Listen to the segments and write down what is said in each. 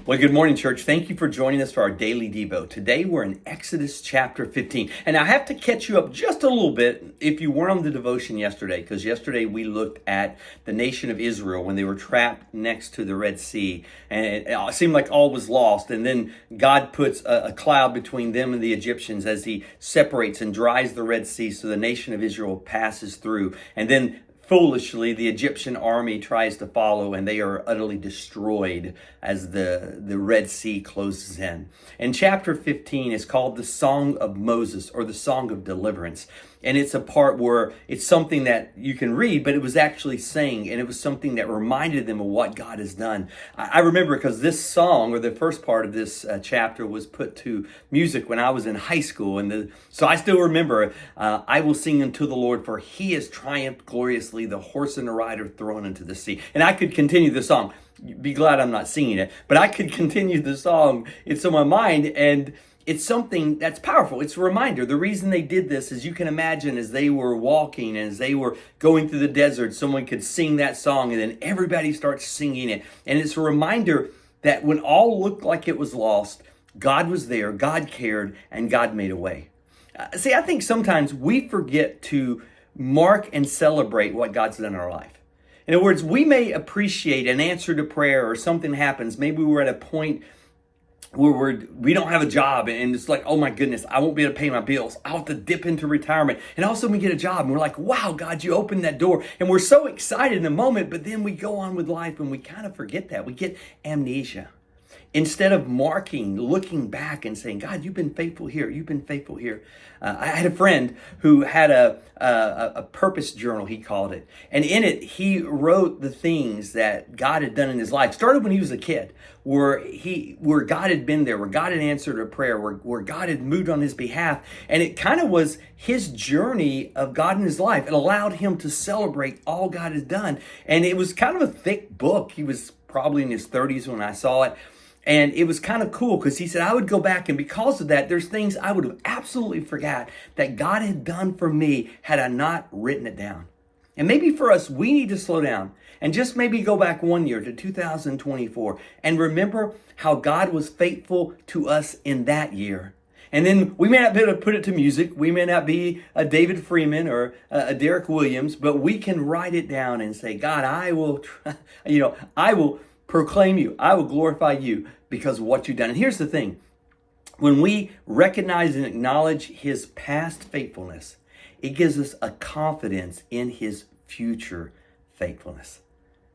Well, good morning, church. Thank you for joining us for our daily Devo. Today, we're in Exodus chapter 15. And I have to catch you up just a little bit if you weren't on the devotion yesterday, because yesterday we looked at the nation of Israel when they were trapped next to the Red Sea. And it seemed like all was lost. And then God puts a cloud between them and the Egyptians as he separates and dries the Red Sea so the nation of Israel passes through. And then foolishly, the Egyptian army tries to follow, and they are utterly destroyed as the Red Sea closes in. And chapter 15 is called the Song of Moses, or the Song of Deliverance. And it's a part where it's something that you can read, but it was actually saying, and it was something that reminded them of what God has done. I remember because this song, or the first part of this chapter, was put to music when I was in high school. So I still remember, I will sing unto the Lord, for he has triumphed gloriously, the horse and the rider thrown into the sea. And I could continue the song. Be glad I'm not singing it, but I could continue the song. It's on my mind, and it's something that's powerful. It's a reminder. The reason they did this is, you can imagine, as they were walking, as they were going through the desert, someone could sing that song and then everybody starts singing it. And it's a reminder that when all looked like it was lost, God was there, God cared, and God made a way. See, I think sometimes we forget to mark and celebrate what God's done in our life. In other words, we may appreciate an answer to prayer, or something happens. Maybe we're at a point where we don't have a job, and it's like, oh my goodness, I won't be able to pay my bills. I'll have to dip into retirement. And all of a sudden we get a job, and we're like, wow, God, you opened that door. And we're so excited in the moment, but then we go on with life and we kind of forget that. We get amnesia. Instead of marking, looking back and saying, God, you've been faithful here. You've been faithful here. I had a friend who had a purpose journal, he called it. And in it, he wrote the things that God had done in his life. Started when he was a kid, where God had been there, where God had answered a prayer, where God had moved on his behalf. And it kind of was his journey of God in his life. It allowed him to celebrate all God has done. And it was kind of a thick book. He was probably in his 30s when I saw it. And it was kind of cool because he said, I would go back, and because of that, there's things I would have absolutely forgot that God had done for me had I not written it down. And maybe for us, we need to slow down and just maybe go back 1 year to 2024 and remember how God was faithful to us in that year. And then we may not be able to put it to music. We may not be a David Freeman or a Derek Williams, but we can write it down and say, God, I will proclaim you. I will glorify you because of what you've done. And here's the thing. When we recognize and acknowledge his past faithfulness, it gives us a confidence in his future faithfulness.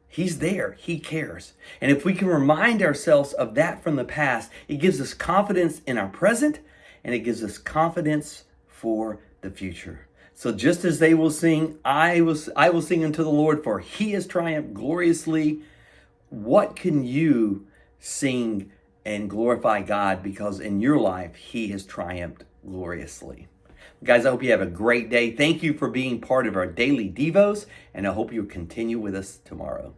He's there. He cares. And if we can remind ourselves of that from the past, it gives us confidence in our present, and it gives us confidence for the future. So just as they will sing, I will sing unto the Lord, for he has triumphed gloriously. What can you sing and glorify God because in your life he has triumphed gloriously? Guys, I hope you have a great day. Thank you for being part of our daily Devos, and I hope you'll continue with us tomorrow.